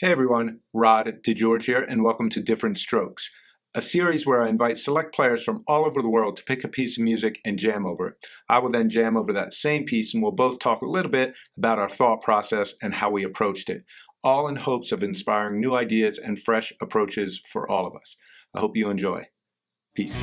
Hey everyone, Rod DeGeorge here, and welcome to Different Strokes, a series where I invite select players from all over the world to pick a piece of music and jam over it. I will then jam over that same piece, and we'll both talk a little bit about our thought process and how we approached it, all in hopes of inspiring new ideas and fresh approaches for all of us. I hope you enjoy. Peace.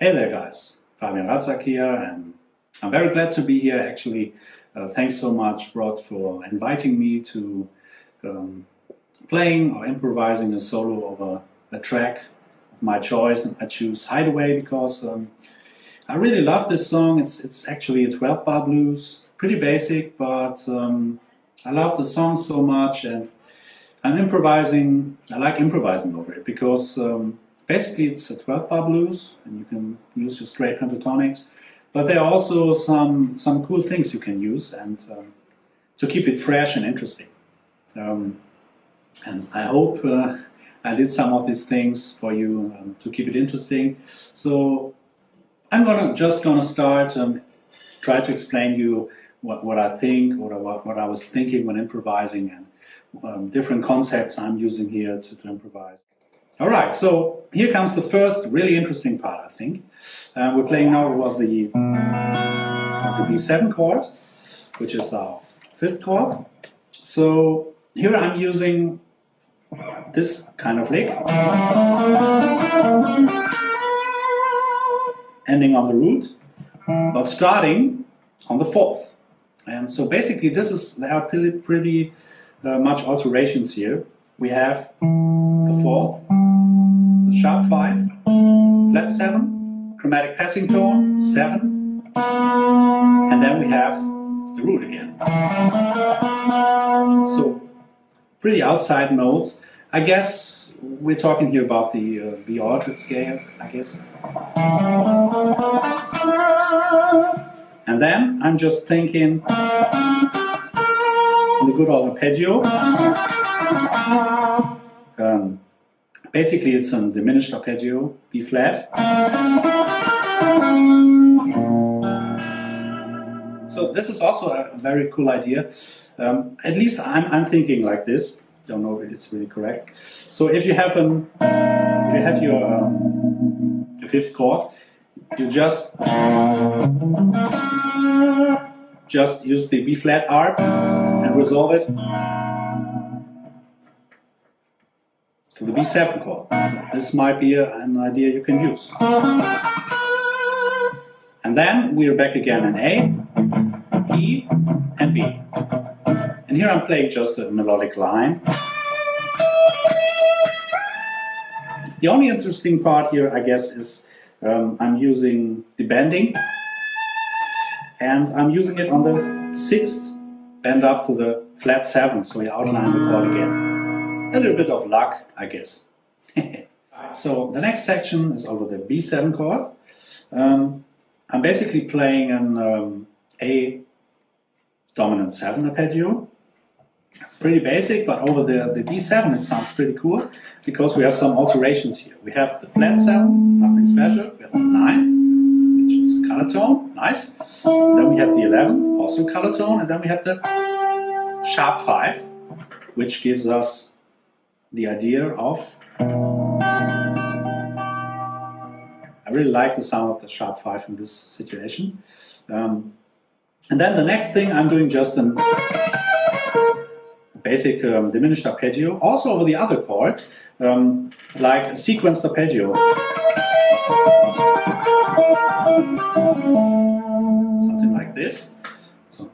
Hey there guys, Fabian Ratsak here, and I'm very glad to be here actually. Thanks so much, Rod, for inviting me to playing or improvising a solo over a track of my choice. And I choose Hideaway because I really love this song. It's actually a 12-bar blues, pretty basic, but I love the song so much, and I like improvising over it because basically it's a 12-bar blues, and you can use your straight pentatonics, but there are also some cool things you can use and to keep it fresh and interesting. And I hope I did some of these things for you to keep it interesting. So I'm just gonna start try to explain you what I think, or what I was thinking when improvising, and different concepts I'm using here to improvise. All right, so here comes the first really interesting part, I think. We're playing now over the B7 chord, which is our 5th chord. So here I'm using this kind of lick, ending on the root, but starting on the 4th. And so basically there are pretty much alterations here. We have the 4th, the sharp 5, flat 7, chromatic passing tone 7, and then we have the root again. So pretty outside notes. I guess we're talking here about the B altered scale, I guess. And then I'm just thinking in the good old arpeggio. Basically it's a diminished arpeggio, B flat. So this is also a very cool idea. At least I'm thinking like this. Don't know if it's really correct. So if you have your 5th chord, you just use the B flat arp and resolve it to the B7 chord. This might be an idea you can use. And then we're back again in A, E, and B. And here I'm playing just a melodic line. The only interesting part here, I guess, is I'm using the bending. and I'm using it on the 6th bend up to the flat 7th, so we outline the chord again. A little bit of luck, I guess. So the next section is over the B7 chord. I'm basically playing an A dominant 7 arpeggio. Pretty basic, but over the B7 it sounds pretty cool because we have some alterations here. We have the flat 7, nothing special. We have the 9, which is color tone, nice. Then we have the 11, also color tone, and then we have the sharp 5, which gives us the idea of... I really like the sound of the sharp 5 in this situation. And then the next thing, I'm doing just a basic diminished arpeggio, also over the other chords, like a sequenced arpeggio. Something like this. So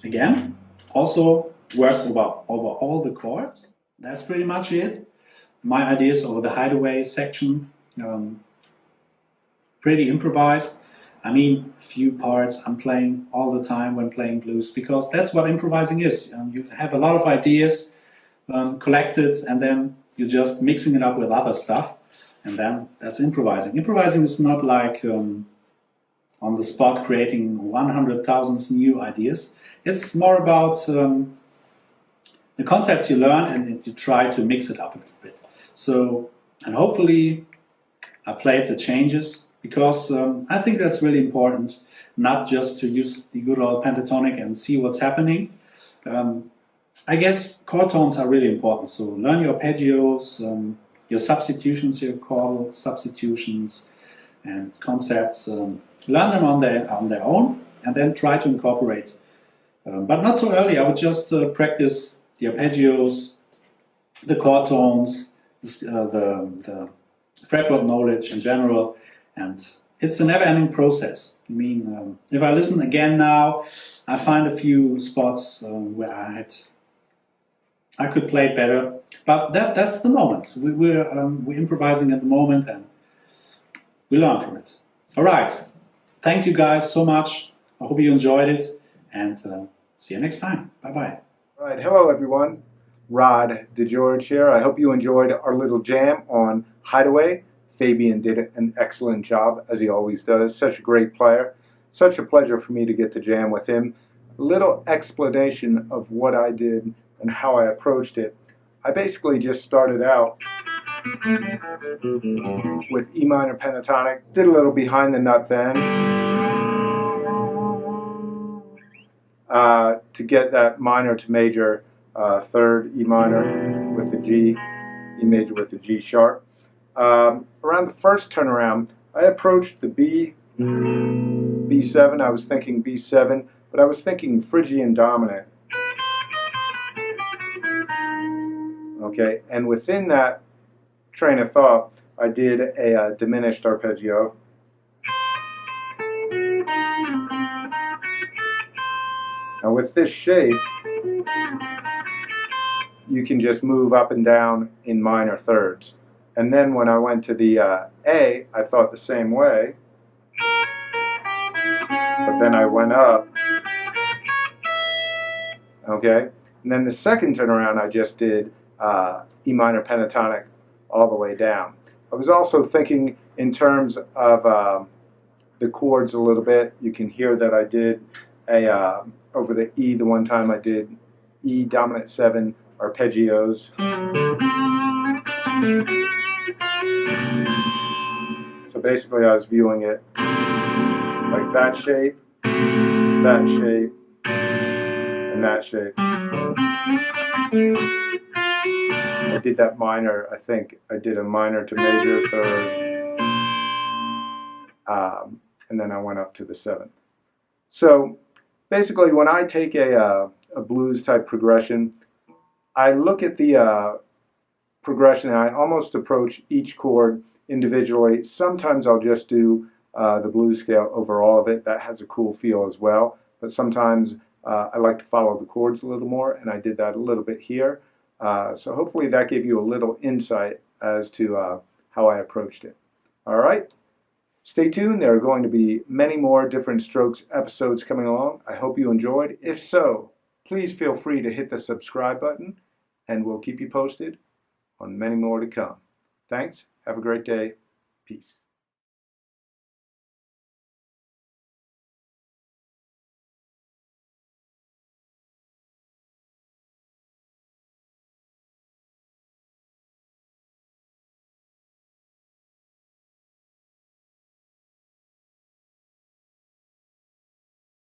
again, also works over all the chords. That's pretty much it. My ideas over the Hideaway section. Pretty improvised. I mean, few parts I'm playing all the time when playing blues, because that's what improvising is. You have a lot of ideas collected, and then you're just mixing it up with other stuff, and then that's improvising. Improvising is not like on the spot creating 100,000 new ideas. It's more about the concepts you learned, and you try to mix it up a little bit. So, and hopefully I played the changes, because I think that's really important, not just to use the good old pentatonic and see what's happening. I guess chord tones are really important, so learn your arpeggios, your substitutions, your chord substitutions and concepts. Learn them on their own, and then try to incorporate. But not too early. I would just practice the arpeggios, the chord tones, the fretboard knowledge in general. And it's a never-ending process. I mean, if I listen again now, I find a few spots where I could play it better. But that's the moment. We're improvising at the moment, and we learn from it. All right. Thank you guys so much. I hope you enjoyed it, and see you next time. Bye-bye. All right. Hello, everyone. Rod DeGeorge here. I hope you enjoyed our little jam on Hideaway. Fabian did an excellent job, as he always does. Such a great player. Such a pleasure for me to get to jam with him. A little explanation of what I did and how I approached it. I basically just started out with E minor pentatonic, did a little behind the nut then to get that minor to major third E minor with the G, E major with the G sharp. Around the first turnaround, I approached the B7. I was thinking B7, but I was thinking Phrygian dominant. Okay, and within that train of thought, I did a diminished arpeggio. Now with this shape, you can just move up and down in minor thirds. And then when I went to the A, I thought the same way, but then I went up, okay? And then the second turnaround, I just did E minor pentatonic all the way down. I was also thinking in terms of the chords a little bit. You can hear that I did over the E the one time I did E dominant 7 arpeggios. So basically I was viewing it like that shape, and that shape. I did that minor, I think I did a minor to major third, and then I went up to the 7th. So basically when I take a blues type progression, I look at the progression and I almost approach each chord individually. Sometimes I'll just do the blues scale over all of it. That has a cool feel as well. But sometimes I like to follow the chords a little more, and I did that a little bit here. So hopefully that gave you a little insight as to how I approached it. All right? Stay tuned, there are going to be many more Different Strokes episodes coming along. I hope you enjoyed. If so, please feel free to hit the subscribe button, and we'll keep you posted on many more to come. Thanks. Have a great day. Peace.